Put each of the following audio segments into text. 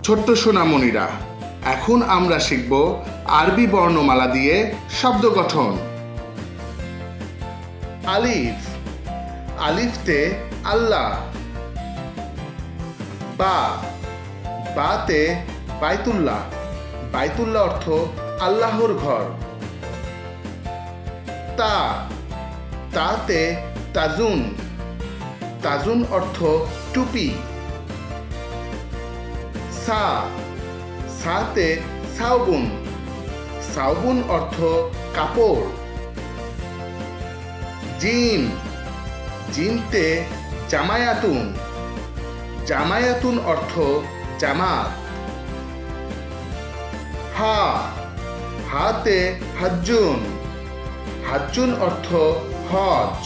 ছোট্ট সোনামণিরা, এখন আমরা শিখব আরবি বর্ণমালা দিয়ে শব্দ গঠন। আলিফ, আলিফতে আল্লাহ। বা, বাতে বাইতুল্লাহ, বাইতুল্লাহ অর্থ আল্লাহর ঘর। তা, তাতে তাজুন, তাজুন অর্থ টুপি। সা, সাতে সাউবুন, সাউবুন অর্থ কাপড়। জিম, জিমতে জামায়াতুন, জামায়াতুন অর্থ জামাত। হা, হাতে হাজ্জুন, হাজ্জুন অর্থ হজ।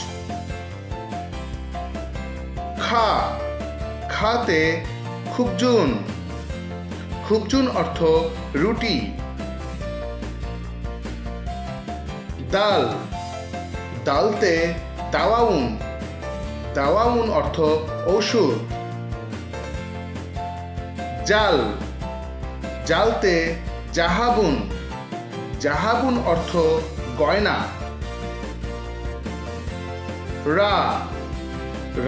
খা, খাতে খুবজুন, খুবজুন অর্থ রুটি। দাল, দালতে দাওয়াউন, দাওয়াউন অর্থ ঔষধ। জাল, জালতে জাহাবুন, জাহাবুন অর্থ গয়না। রা,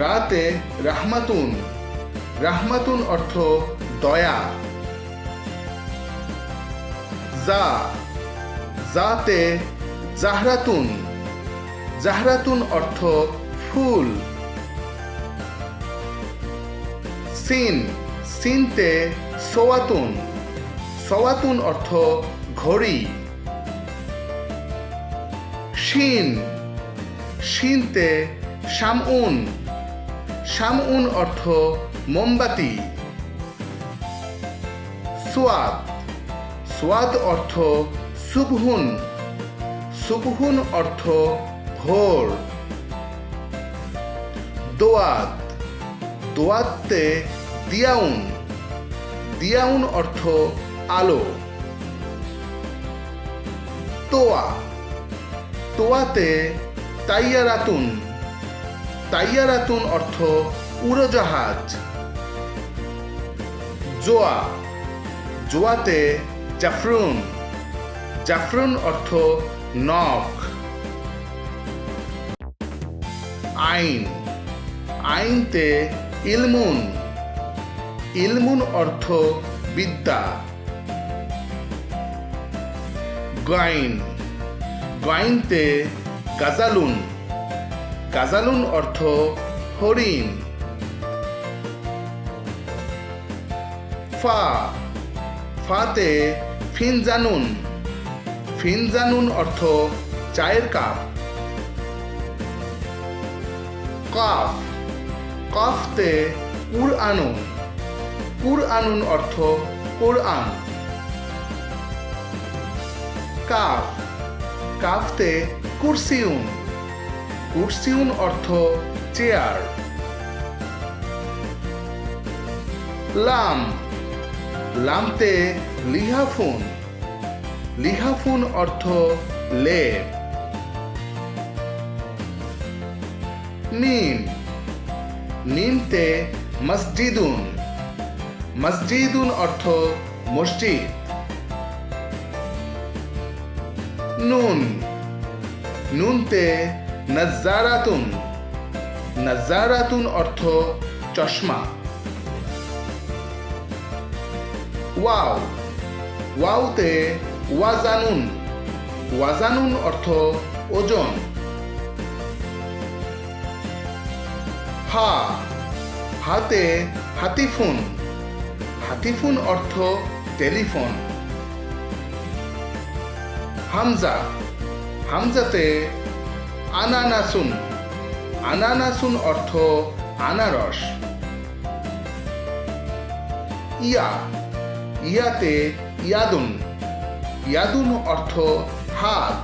রাতে রাহমাতুন, রাহমাতুন অর্থ দয়া। জা, জাতে জাহরাতুন, জাহরাতুন অর্থ ফুল। সিন, সিনতে সোয়াতুন, সোয়াতুন অর্থ ঘড়ি। শিন, শিনতে শামউন, শামউন অর্থ মোমবাতি। সোয়াদ, সোয়াদ অর্থ সুবহুন, সুবহুন অর্থ ভোর। দোয়াত, দোয়াতে দিয়াউন, দিয়াউন অর্থ আলো। তোয়া, তোয়াতে তাইয়ারাতুন, তাইয়ারাতুন অর্থ উড়োজাহাজ। জোয়া, জোয়াতে জাফরুন, জাফরুন অর্থ নখ। আইন, আইনতে ইলমুন, ইলমুন অর্থ বিদ্যা। গাইন, গাইনতে গাজালুন, গাজালুন অর্থ হরিণ। ফা, ফাতে ফিনজানুন, ফিনজানুন অর্থ চায়ের কাপ। কাফ, কাফতে কুরআনুন, কুরআনুন অর্থ কোরআন। কাফ, কাফতে কুরসিউন, কুরসিউন অর্থ চেয়ার। লাম, লামতে লিহাফুন, লিহাফুন অর্থ লেপ। নিম, নিমতে মসজিদুন, মসজিদুন অর্থ মসজিদ। নুন, নুনতে নজ্জারাতুন, নজ্জারাতুন অর্থ চশমা। ওয়াও, ওয়াওতে ওয়াজানুন, ওয়াজানুন অর্থ ওজন। হা, হাতে হাতিফুন, হাতিফুন অর্থ টেলিফোন। হামজা, হামজাতে আনানাসুন, আনানাসুন অর্থ আনারস। ইয়া, ইয়াতে ইয়াদুন, ইয়াদুন অর্থ হাত।